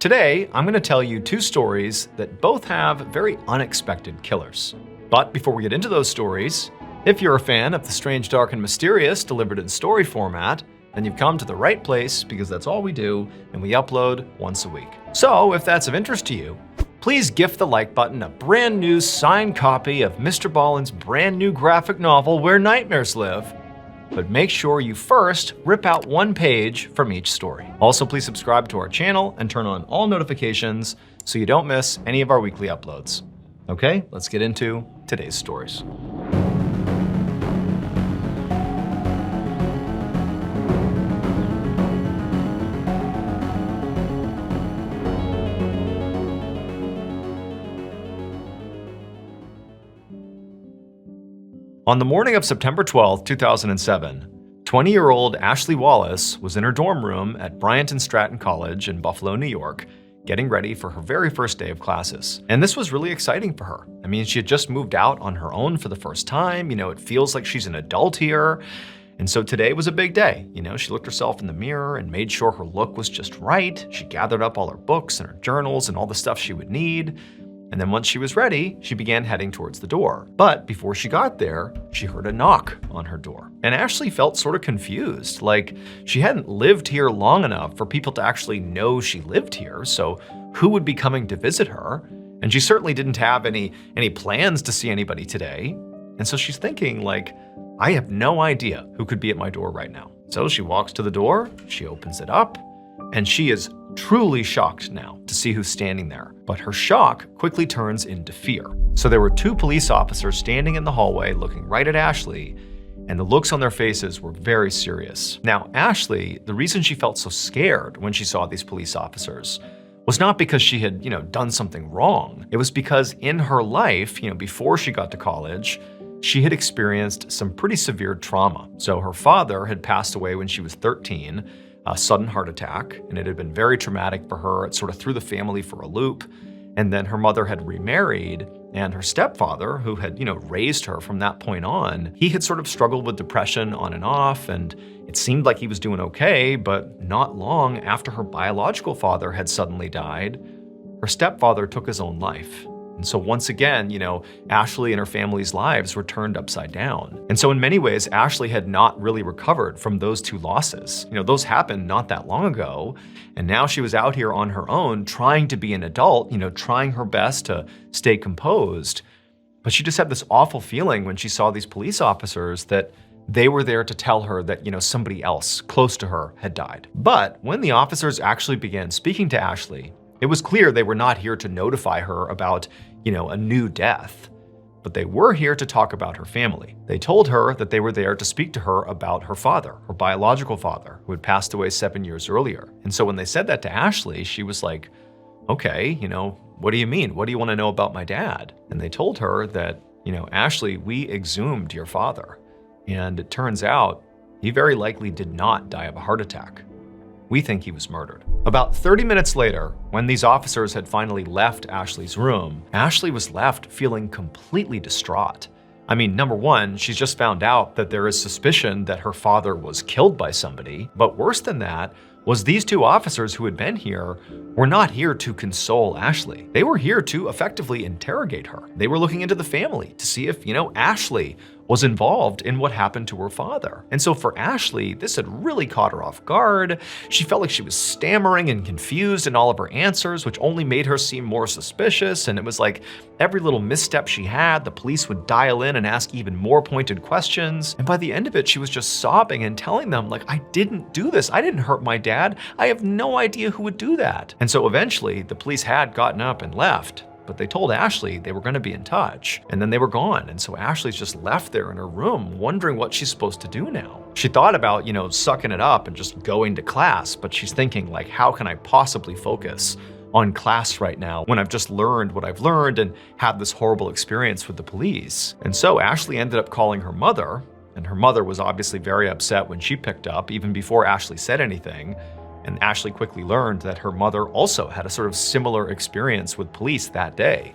Today, I'm going to tell you two stories that both have very unexpected killers. But before we get into those stories, if you're a fan of the strange, dark, and mysterious delivered in story format, then you've come to the right place because that's all we do, and we upload once a week. So if that's of interest to you, please gift the like button a brand new signed copy of MrBallen's brand new graphic novel, Where Nightmares Live. But make sure you first rip out one page from each story. Also, please subscribe to our channel and turn on all notifications so you don't miss any of our weekly uploads. Okay, let's get into today's stories. On the morning of September 12, 2007, 20-year-old Ashley Wallace was in her dorm room at Bryant and Stratton College in Buffalo, New York, getting ready for her very first day of classes. And this was really exciting for her. I mean, she had just moved out on her own for the first time. It feels like she's an adult here. And so today was a big day. She looked herself in the mirror and made sure her look was just right. She gathered up all her books and her journals and all the stuff she would need. And then once she was ready, she began heading towards the door. But before she got there, she heard a knock on her door. And Ashley felt sort of confused, like she hadn't lived here long enough for people to actually know she lived here, so who would be coming to visit her? And she certainly didn't have any plans to see anybody today. And so she's thinking, like, I have no idea who could be at my door right now. So she walks to the door, she opens it up, and she is truly shocked now to see who's standing there. But her shock quickly turns into fear. So there were two police officers standing in the hallway looking right at Ashley, and the looks on their faces were very serious. Now, Ashley, the reason she felt so scared when she saw these police officers was not because she had, done something wrong. It was because in her life, before she got to college, she had experienced some pretty severe trauma. So her father had passed away when she was 13, a sudden heart attack, and it had been very traumatic for her. It sort of threw the family for a loop. And then her mother had remarried, and her stepfather, who had, raised her from that point on, he had sort of struggled with depression on and off, and it seemed like he was doing okay, but not long after her biological father had suddenly died, her stepfather took his own life. And so once again, Ashley and her family's lives were turned upside down. And so in many ways, Ashley had not really recovered from those two losses. Those happened not that long ago. And now she was out here on her own, trying to be an adult, trying her best to stay composed. But she just had this awful feeling when she saw these police officers that they were there to tell her that, somebody else close to her had died. But when the officers actually began speaking to Ashley, it was clear they were not here to notify her about, a new death, but they were here to talk about her family. They told her that they were there to speak to her about her father, her biological father, who had passed away 7 years earlier. And so when they said that to Ashley, she was like, okay, what do you mean? What do you want to know about my dad? And they told her that, Ashley, we exhumed your father. And it turns out he very likely did not die of a heart attack. We think he was murdered. About 30 minutes later, when these officers had finally left Ashley's room, Ashley was left feeling completely distraught. I mean, number one, she's just found out that there is suspicion that her father was killed by somebody, but worse than that was these two officers who had been here were not here to console Ashley. They were here to effectively interrogate her. They were looking into the family to see if, Ashley was involved in what happened to her father. And so for Ashley, this had really caught her off guard. She felt like she was stammering and confused in all of her answers, which only made her seem more suspicious. And it was like every little misstep she had, the police would dial in and ask even more pointed questions. And by the end of it, she was just sobbing and telling them, like, I didn't do this. I didn't hurt my dad. I have no idea who would do that. And so eventually the police had gotten up and left. But they told Ashley they were going to be in touch, and then they were gone. And so Ashley's just left there in her room, wondering what she's supposed to do now. She thought about, sucking it up and just going to class, but she's thinking, like, how can I possibly focus on class right now when I've just learned what I've learned and had this horrible experience with the police? And so Ashley ended up calling her mother, and her mother was obviously very upset when she picked up, even before Ashley said anything. And Ashley quickly learned that her mother also had a sort of similar experience with police that day.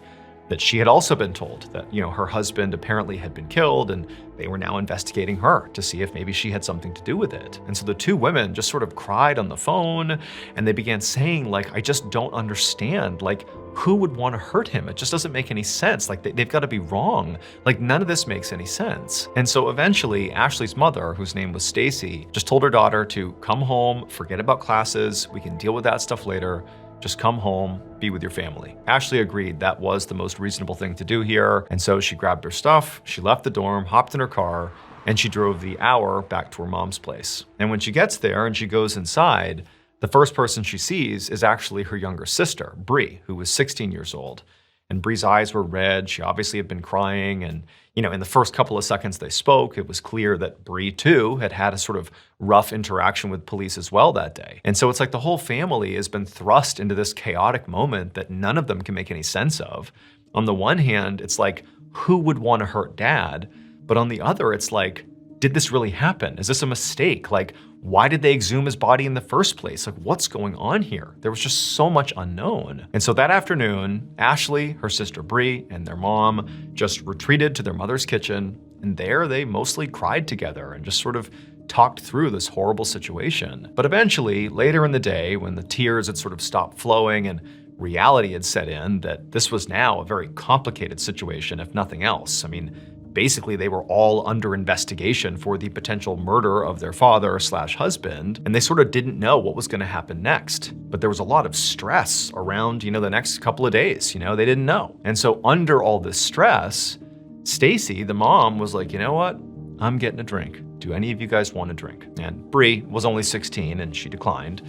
that she had also been told that, her husband apparently had been killed and they were now investigating her to see if maybe she had something to do with it. And so the two women just sort of cried on the phone and they began saying, like, I just don't understand. Like, who would want to hurt him? It just doesn't make any sense. Like, they've got to be wrong. Like, none of this makes any sense. And so eventually, Ashley's mother, whose name was Stacy, just told her daughter to come home, forget about classes, we can deal with that stuff later. Just come home, be with your family. Ashley agreed that was the most reasonable thing to do here. And so she grabbed her stuff, she left the dorm, hopped in her car, and she drove the hour back to her mom's place. And when she gets there and she goes inside, the first person she sees is actually her younger sister, Bree, who was 16 years old. And Bree's eyes were red. She obviously had been crying. And, in the first couple of seconds they spoke, it was clear that Bree, too, had had a sort of rough interaction with police as well that day. And so it's like the whole family has been thrust into this chaotic moment that none of them can make any sense of. On the one hand, it's like, who would want to hurt dad? But on the other, it's like, did this really happen? Is this a mistake? Like, why did they exhume his body in the first place? Like, what's going on here? There was just so much unknown. And so that afternoon, Ashley, her sister Bree, and their mom just retreated to their mother's kitchen. And there they mostly cried together and just sort of talked through this horrible situation. But eventually, later in the day, when the tears had sort of stopped flowing and reality had set in, that this was now a very complicated situation, if nothing else. I mean, basically, they were all under investigation for the potential murder of their father/husband, and they sort of didn't know what was going to happen next. But there was a lot of stress around, the next couple of days. They didn't know. And so under all this stress, Stacy, the mom, was like, you know what? I'm getting a drink. Do any of you guys want a drink? And Bree was only 16 and she declined.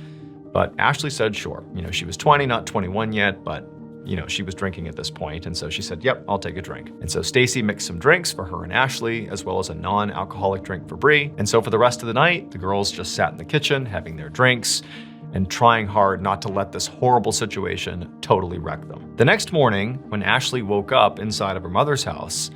But Ashley said, sure. She was 20, not 21 yet, but she was drinking at this point, and so she said, yep, I'll take a drink. And so Stacy mixed some drinks for her and Ashley, as well as a non-alcoholic drink for Bree. And so for the rest of the night, the girls just sat in the kitchen having their drinks and trying hard not to let this horrible situation totally wreck them. The next morning, when Ashley woke up inside of her mother's house,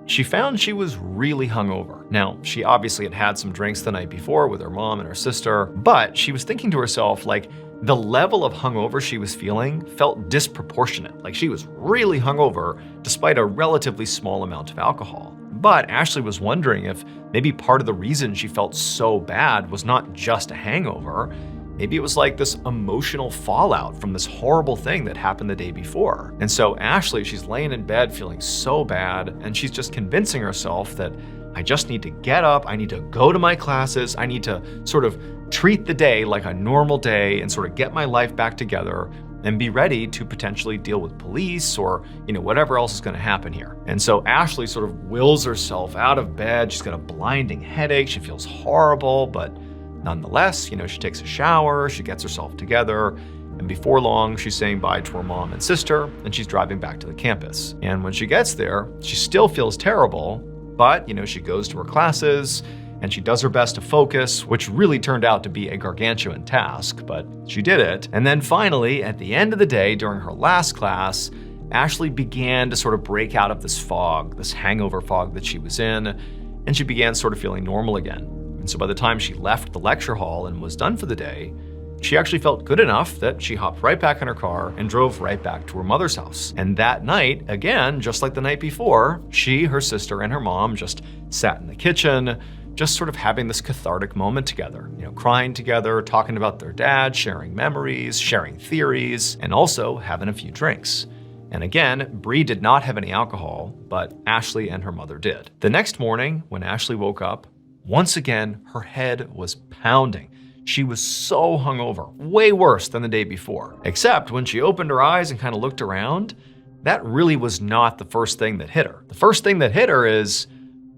she found she was really hungover. Now, she obviously had had some drinks the night before with her mom and her sister, but she was thinking to herself, like, the level of hungover she was feeling felt disproportionate. Like, she was really hungover despite a relatively small amount of alcohol. But Ashley was wondering if maybe part of the reason she felt so bad was not just a hangover. Maybe it was like this emotional fallout from this horrible thing that happened the day before. And so Ashley, she's laying in bed feeling so bad, and she's just convincing herself that I just need to get up, I need to go to my classes, I need to sort of treat the day like a normal day and sort of get my life back together and be ready to potentially deal with police or, whatever else is going to happen here. And so Ashley sort of wills herself out of bed. She's got a blinding headache. She feels horrible, but nonetheless, she takes a shower, she gets herself together, and before long, she's saying bye to her mom and sister, and she's driving back to the campus. And when she gets there, she still feels terrible, but, she goes to her classes, and she does her best to focus, which really turned out to be a gargantuan task, but she did it. And then finally, at the end of the day, during her last class, Ashley began to sort of break out of this fog, this hangover fog that she was in, and she began sort of feeling normal again. And so by the time she left the lecture hall and was done for the day, she actually felt good enough that she hopped right back in her car and drove right back to her mother's house. And that night, again, just like the night before, she, her sister, and her mom just sat in the kitchen, just sort of having this cathartic moment together, crying together, talking about their dad, sharing memories, sharing theories, and also having a few drinks. And again, Bree did not have any alcohol, but Ashley and her mother did. The next morning, when Ashley woke up, once again, her head was pounding. She was so hungover, way worse than the day before. Except when she opened her eyes and kind of looked around, that really was not the first thing that hit her. The first thing that hit her is,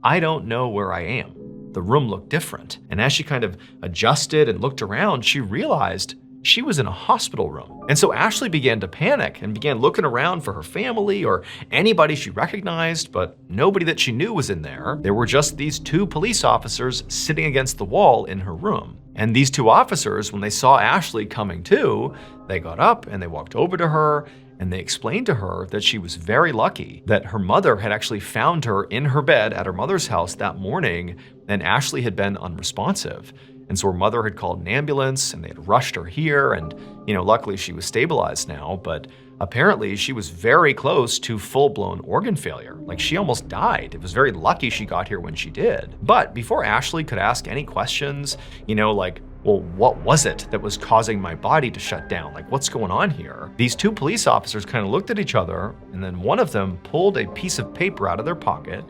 I don't know where I am. The room looked different. And as she kind of adjusted and looked around, she realized she was in a hospital room. And so Ashley began to panic and began looking around for her family or anybody she recognized, but nobody that she knew was in there. There were just these two police officers sitting against the wall in her room. And these two officers, when they saw Ashley coming to, they got up and they walked over to her and they explained to her that she was very lucky that her mother had actually found her in her bed at her mother's house that morning and Ashley had been unresponsive. And so her mother had called an ambulance and they had rushed her here. And, luckily she was stabilized now, but apparently she was very close to full-blown organ failure. Like, she almost died. It was very lucky she got here when she did. But before Ashley could ask any questions, well, what was it that was causing my body to shut down? Like, what's going on here? These two police officers kind of looked at each other, and then one of them pulled a piece of paper out of their pocket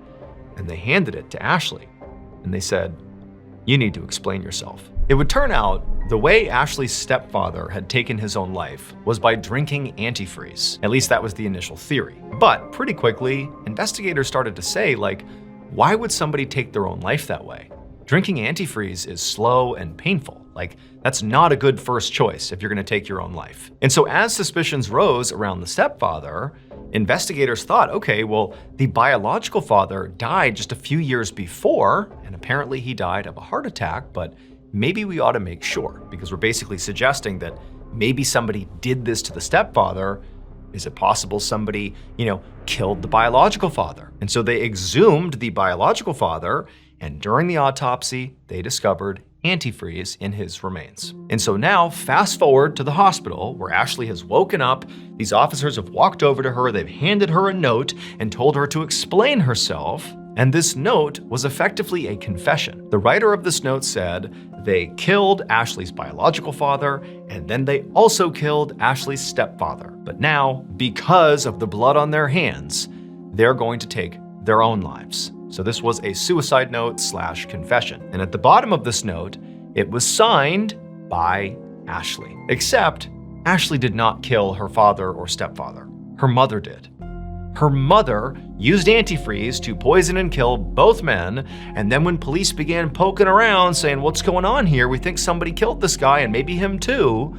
and they handed it to Ashley. And they said, "You need to explain yourself." It would turn out the way Ashley's stepfather had taken his own life was by drinking antifreeze. At least that was the initial theory. But pretty quickly, investigators started to say, why would somebody take their own life that way? Drinking antifreeze is slow and painful. That's not a good first choice if you're gonna take your own life. And so as suspicions rose around the stepfather, investigators thought, okay, well, the biological father died just a few years before, and apparently he died of a heart attack, but maybe we ought to make sure, because we're basically suggesting that maybe somebody did this to the stepfather. Is it possible somebody, killed the biological father? And so they exhumed the biological father, and during the autopsy, they discovered antifreeze in his remains. And so now, fast forward to the hospital where Ashley has woken up. These officers have walked over to her, they've handed her a note and told her to explain herself. And this note was effectively a confession. The writer of this note said they killed Ashley's biological father, and then they also killed Ashley's stepfather. But now, because of the blood on their hands, they're going to take their own lives. So this was a suicide note / confession. And at the bottom of this note, it was signed by Ashley. Except Ashley did not kill her father or stepfather. Her mother did. Her mother used antifreeze to poison and kill both men, and then when police began poking around saying, "What's going on here? We think somebody killed this guy and maybe him too."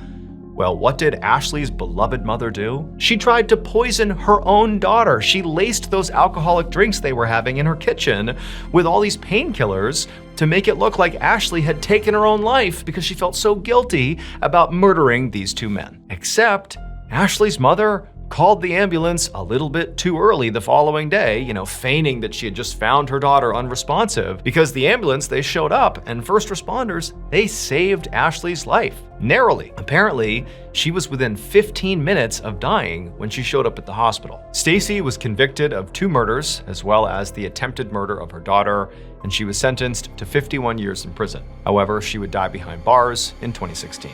Well, what did Ashley's beloved mother do? She tried to poison her own daughter. She laced those alcoholic drinks they were having in her kitchen with all these painkillers to make it look like Ashley had taken her own life because she felt so guilty about murdering these two men. Except Ashley's mother called the ambulance a little bit too early the following day, feigning that she had just found her daughter unresponsive, because the ambulance, they showed up and first responders, they saved Ashley's life. Narrowly. Apparently, she was within 15 minutes of dying when she showed up at the hospital. Stacy was convicted of 2 murders, as well as the attempted murder of her daughter, and she was sentenced to 51 years in prison. However, she would die behind bars in 2016.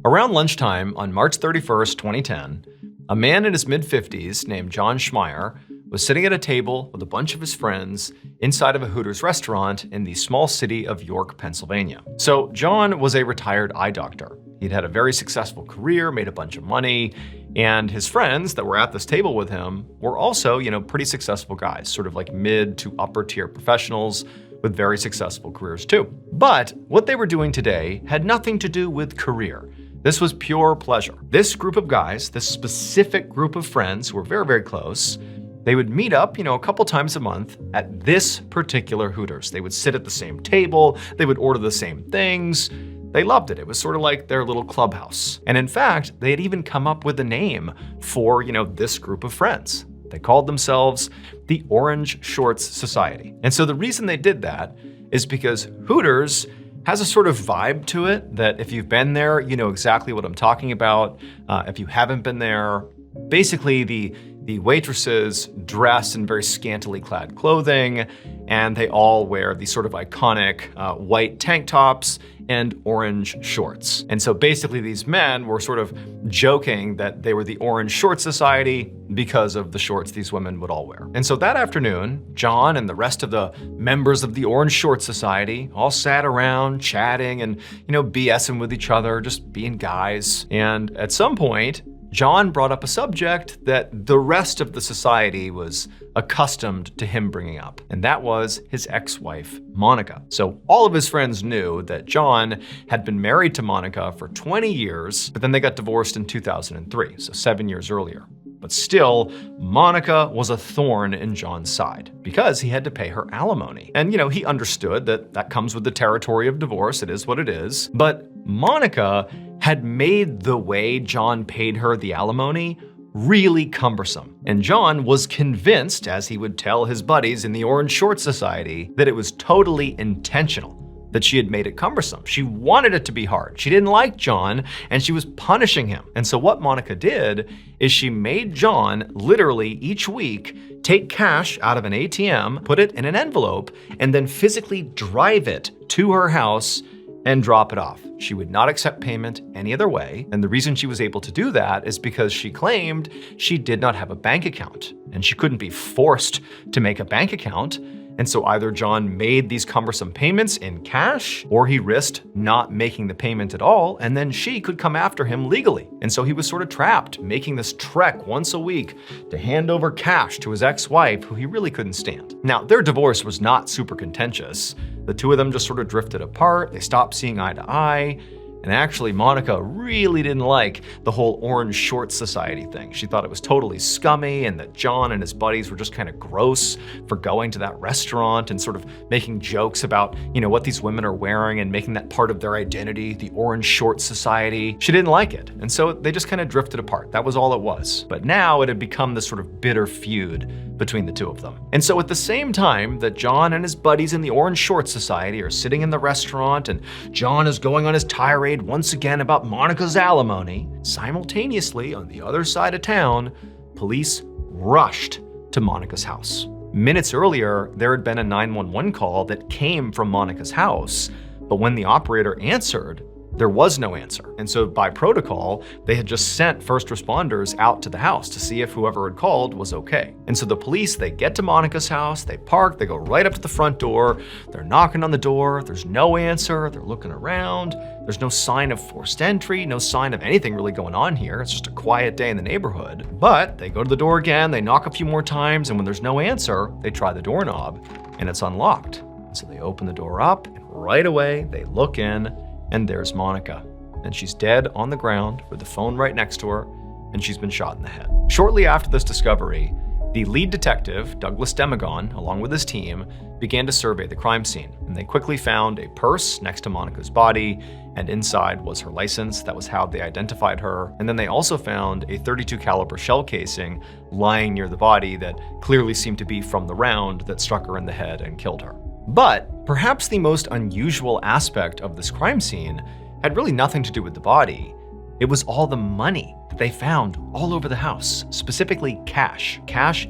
Around lunchtime on March 31st, 2010, a man in his mid-50s named John Schmeier was sitting at a table with a bunch of his friends inside of a Hooters restaurant in the small city of York, Pennsylvania. So John was a retired eye doctor. He'd had a very successful career, made a bunch of money, and his friends that were at this table with him were also, pretty successful guys, sort of like mid to upper tier professionals with very successful careers too. But what they were doing today had nothing to do with career. This was pure pleasure. This group of guys, this specific group of friends who were very, very close, they would meet up, a couple times a month at this particular Hooters. They would sit at the same table, they would order the same things. They loved it. It was sort of like their little clubhouse. And in fact, they had even come up with a name for, this group of friends. They called themselves the Orange Shorts Society. And so the reason they did that is because Hooters has a sort of vibe to it that if you've been there, you know exactly what I'm talking about. If you haven't been there, basically the waitresses dress in very scantily clad clothing, and they all wear these sort of iconic white tank tops and orange shorts. And so basically these men were sort of joking that they were the Orange Short Society because of the shorts these women would all wear. And so that afternoon, John and the rest of the members of the Orange Short Society all sat around chatting and, BSing with each other, just being guys. And at some point, John brought up a subject that the rest of the society was accustomed to him bringing up, and that was his ex-wife, Monica. So all of his friends knew that John had been married to Monica for 20 years, but then they got divorced in 2003, so 7 years earlier. But still, Monica was a thorn in John's side because he had to pay her alimony. And, he understood that that comes with the territory of divorce. It is what it is. But Monica had made the way John paid her the alimony really cumbersome. And John was convinced, as he would tell his buddies in the Orange Short Society, that it was totally intentional, that she had made it cumbersome. She wanted it to be hard. She didn't like John, and she was punishing him. And so what Monica did is she made John literally each week take cash out of an ATM, put it in an envelope, and then physically drive it to her house and drop it off. She would not accept payment any other way, and the reason she was able to do that is because she claimed she did not have a bank account, and she couldn't be forced to make a bank account. And so either John made these cumbersome payments in cash, or he risked not making the payment at all, and then she could come after him legally. And so he was sort of trapped, making this trek once a week to hand over cash to his ex-wife, who he really couldn't stand. Now, their divorce was not super contentious. The two of them just sort of drifted apart, they stopped seeing eye to eye, and actually Monica really didn't like the whole Orange Short Society thing. She thought it was totally scummy and that John and his buddies were just kind of gross for going to that restaurant and sort of making jokes about, what these women are wearing and making that part of their identity, the Orange Short Society. She didn't like it, and so they just kind of drifted apart. That was all it was. But now it had become this sort of bitter feud between the two of them. And so at the same time that John and his buddies in the Orange Short Society are sitting in the restaurant and John is going on his tirade once again about Monica's alimony, simultaneously on the other side of town, police rushed to Monica's house. Minutes earlier, there had been a 911 call that came from Monica's house, but when the operator answered, there was no answer. And so by protocol, they had just sent first responders out to the house to see if whoever had called was okay. And so the police, they get to Monica's house, they park, they go right up to the front door, they're knocking on the door, there's no answer, they're looking around, there's no sign of forced entry, no sign of anything really going on here, it's just a quiet day in the neighborhood. But they go to the door again, they knock a few more times, and when there's no answer, they try the doorknob, and it's unlocked. So they open the door up, and right away, they look in, and there's Monica. And she's dead on the ground with the phone right next to her, and she's been shot in the head. Shortly after this discovery, the lead detective, Douglas Demagon, along with his team, began to survey the crime scene. And they quickly found a purse next to Monica's body, and inside was her license. That was how they identified her. And then they also found a .32 caliber shell casing lying near the body that clearly seemed to be from the round that struck her in the head and killed her. But perhaps the most unusual aspect of this crime scene had really nothing to do with the body. It was all the money that they found all over the house, specifically cash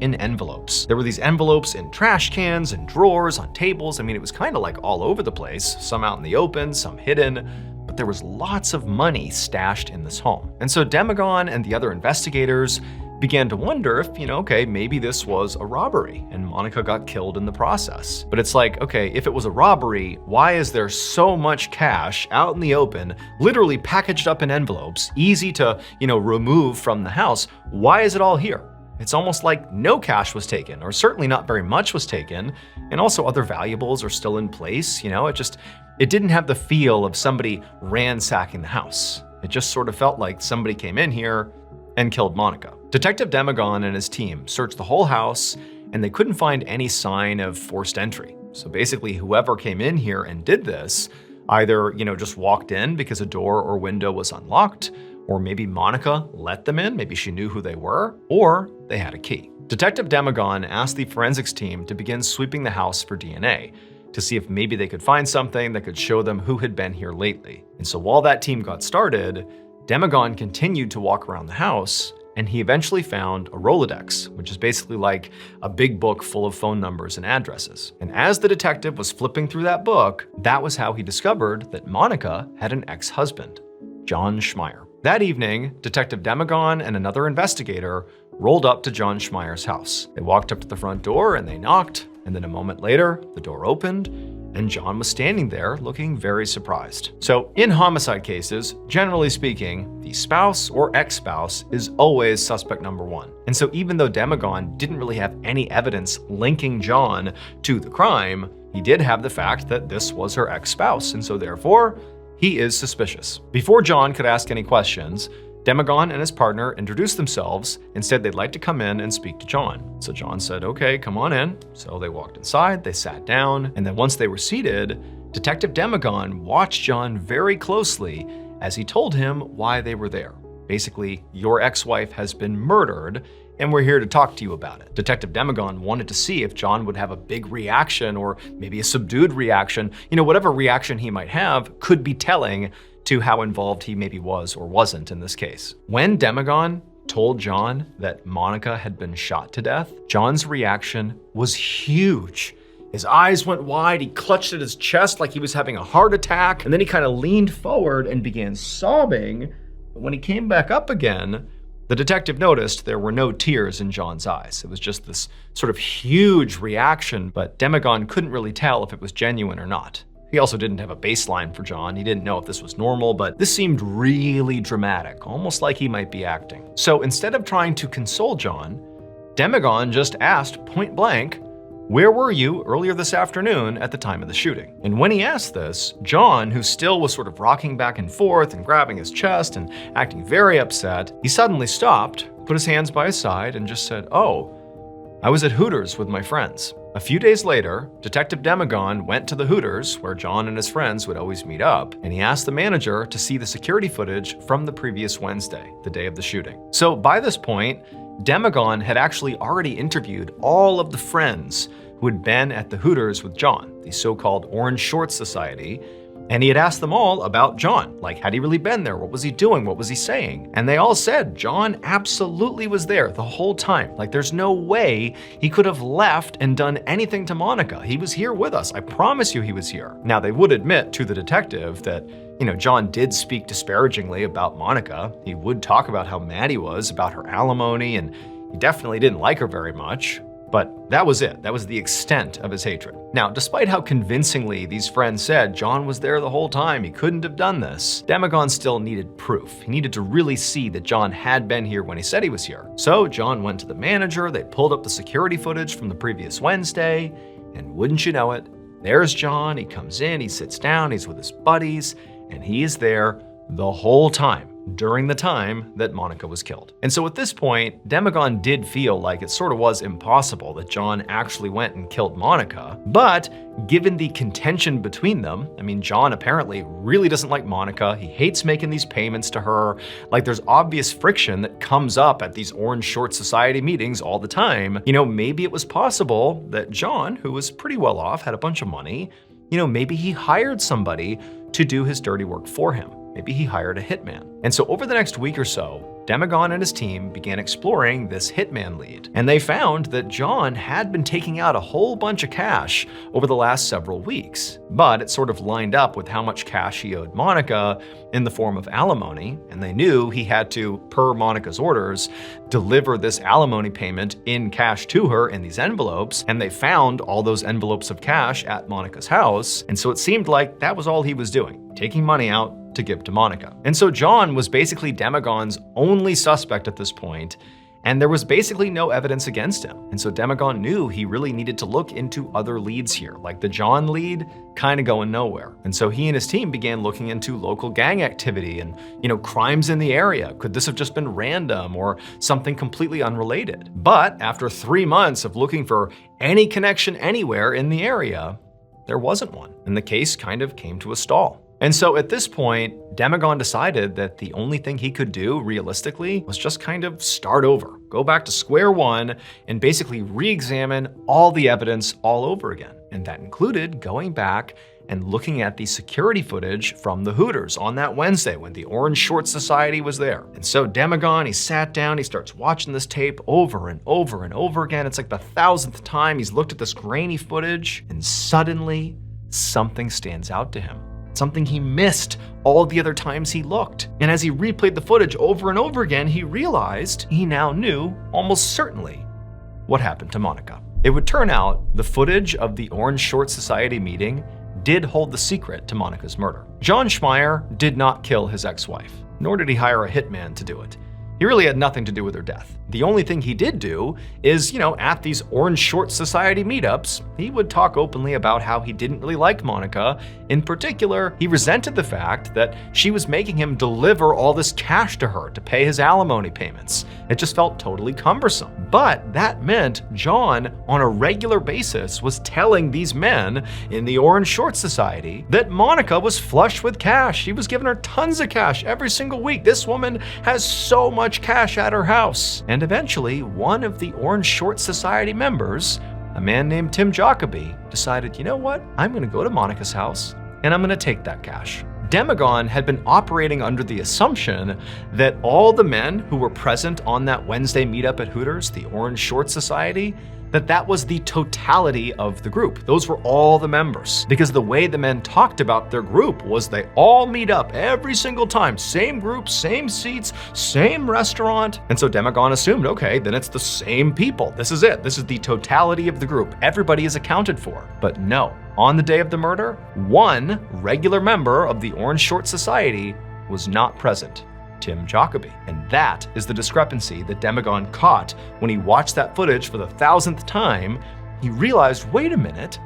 in envelopes. There were these envelopes in trash cans and drawers, on tables. I mean, it was kind of like all over the place, some out in the open, some hidden, but there was lots of money stashed in this home. And so Demagon and the other investigators began to wonder if, okay, maybe this was a robbery and Monica got killed in the process. But it's like, okay, if it was a robbery, why is there so much cash out in the open, literally packaged up in envelopes, easy to, remove from the house? Why is it all here? It's almost like no cash was taken, or certainly not very much was taken, and also other valuables are still in place. It didn't have the feel of somebody ransacking the house. It just sort of felt like somebody came in here and killed Monica. Detective Demagon and his team searched the whole house, and they couldn't find any sign of forced entry. So basically, whoever came in here and did this either, just walked in because a door or window was unlocked, or maybe Monica let them in, maybe she knew who they were, or they had a key. Detective Demagon asked the forensics team to begin sweeping the house for DNA to see if maybe they could find something that could show them who had been here lately. And so while that team got started, Demagon continued to walk around the house, and he eventually found a Rolodex, which is basically like a big book full of phone numbers and addresses. And as the detective was flipping through that book, that was how he discovered that Monica had an ex-husband, John Schmeier. That evening, Detective Demagon and another investigator rolled up to John Schmeier's house. They walked up to the front door and they knocked, and then a moment later, the door opened, and John was standing there looking very surprised. So in homicide cases, generally speaking, the spouse or ex-spouse is always suspect number one. And so even though Demagon didn't really have any evidence linking John to the crime, he did have the fact that this was her ex-spouse, and so therefore, he is suspicious. Before John could ask any questions, Demagon and his partner introduced themselves and said they'd like to come in and speak to John. So John said, okay, come on in. So they walked inside, they sat down, and then once they were seated, Detective Demagon watched John very closely as he told him why they were there. Basically, your ex-wife has been murdered, and we're here to talk to you about it. Detective Demagon wanted to see if John would have a big reaction or maybe a subdued reaction. Whatever reaction he might have could be telling to how involved he maybe was or wasn't in this case. When Demagon told John that Monica had been shot to death, John's reaction was huge. His eyes went wide, he clutched at his chest like he was having a heart attack, and then he kind of leaned forward and began sobbing. But when he came back up again, the detective noticed there were no tears in John's eyes. It was just this sort of huge reaction, but Demagon couldn't really tell if it was genuine or not. He also didn't have a baseline for John. He didn't know if this was normal, but this seemed really dramatic, almost like he might be acting. So instead of trying to console John, Demagon just asked point blank, "Where were you earlier this afternoon at the time of the shooting?" And when he asked this, John, who still was sort of rocking back and forth and grabbing his chest and acting very upset, he suddenly stopped, put his hands by his side, and just said, "Oh, I was at Hooters with my friends." A few days later, Detective Demagon went to the Hooters, where John and his friends would always meet up, and he asked the manager to see the security footage from the previous Wednesday, the day of the shooting. So by this point, Demagon had actually already interviewed all of the friends who had been at the Hooters with John, the so-called Orange Shorts Society, and he had asked them all about John. Like, had he really been there? What was he doing? What was he saying? And they all said John absolutely was there the whole time. Like, there's no way he could have left and done anything to Monica. He was here with us. I promise you he was here. Now, they would admit to the detective that, John did speak disparagingly about Monica. He would talk about how mad he was about her alimony, and he definitely didn't like her very much. But that was it. That was the extent of his hatred. Now, despite how convincingly these friends said John was there the whole time, he couldn't have done this, Demagon still needed proof. He needed to really see that John had been here when he said he was here. So John went to the manager, they pulled up the security footage from the previous Wednesday, and wouldn't you know it, there's John. He comes in, he sits down, he's with his buddies, and he is there the whole time, during the time that Monica was killed. And so at this point, Demagon did feel like it sort of was impossible that John actually went and killed Monica. But given the contention between them, John apparently really doesn't like Monica. He hates making these payments to her. Like, there's obvious friction that comes up at these Orange Short Society meetings all the time. Maybe it was possible that John, who was pretty well off, had a bunch of money, maybe he hired somebody to do his dirty work for him. Maybe he hired a hitman. And so over the next week or so, Demagon and his team began exploring this hitman lead. And they found that John had been taking out a whole bunch of cash over the last several weeks. But it sort of lined up with how much cash he owed Monica in the form of alimony. And they knew he had to, per Monica's orders, deliver this alimony payment in cash to her in these envelopes. And they found all those envelopes of cash at Monica's house. And so it seemed like that was all he was doing, taking money out to give to Monica. And so John was basically Demagon's only suspect at this point, and there was basically no evidence against him. And so Demagon knew he really needed to look into other leads here, like the John lead kind of going nowhere. And so he and his team began looking into local gang activity and, crimes in the area. Could this have just been random or something completely unrelated? But after 3 months of looking for any connection anywhere in the area, there wasn't one, and the case kind of came to a stall. And so at this point, Demagon decided that the only thing he could do realistically was just kind of start over, go back to square one, and basically re-examine all the evidence all over again. And that included going back and looking at the security footage from the Hooters on that Wednesday when the Orange Shorts Society was there. And so Demagon, he sat down, he starts watching this tape over and over and over again. It's like the 1,000th time he's looked at this grainy footage, and suddenly something stands out to him. Something he missed all the other times he looked. And as he replayed the footage over and over again, he realized he now knew almost certainly what happened to Monica. It would turn out the footage of the Orange Short Society meeting did hold the secret to Monica's murder. John Schmeier did not kill his ex-wife, nor did he hire a hitman to do it. He really had nothing to do with her death. The only thing he did do is, at these Orange Short Society meetups, he would talk openly about how he didn't really like Monica. In particular, he resented the fact that she was making him deliver all this cash to her to pay his alimony payments. It just felt totally cumbersome. But that meant John, on a regular basis, was telling these men in the Orange Short Society that Monica was flush with cash. He was giving her tons of cash every single week. This woman has so much cash at her house. And eventually, one of the Orange Short Society members, a man named Tim Jacoby, decided, you know what? I'm going to go to Monica's house and I'm going to take that cash. Demagon had been operating under the assumption that all the men who were present on that Wednesday meetup at Hooters, the Orange Short Society, that was the totality of the group. Those were all the members. Because the way the men talked about their group was they all meet up every single time. Same group, same seats, same restaurant. And so Demagon assumed, okay, then it's the same people. This is it. This is the totality of the group. Everybody is accounted for. But no. On the day of the murder, one regular member of the Orange Short Society was not present, Tim Jacoby. And that is the discrepancy that Demagon caught when he watched that footage for the 1,000th time. He realized, wait a minute,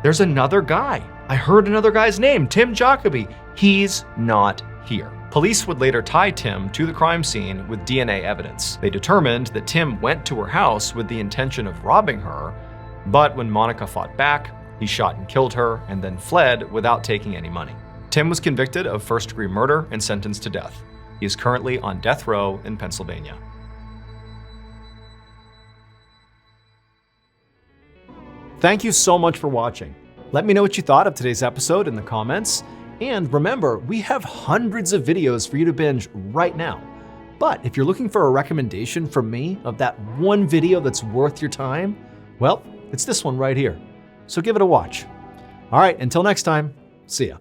there's another guy. I heard another guy's name, Tim Jacoby. He's not here. Police would later tie Tim to the crime scene with DNA evidence. They determined that Tim went to her house with the intention of robbing her, but when Monica fought back, he shot and killed her and then fled without taking any money. Tim was convicted of first-degree murder and sentenced to death. He is currently on death row in Pennsylvania. Thank you so much for watching. Let me know what you thought of today's episode in the comments. And remember, we have hundreds of videos for you to binge right now. But if you're looking for a recommendation from me of that one video that's worth your time, well, it's this one right here. So give it a watch. All right, until next time, see ya.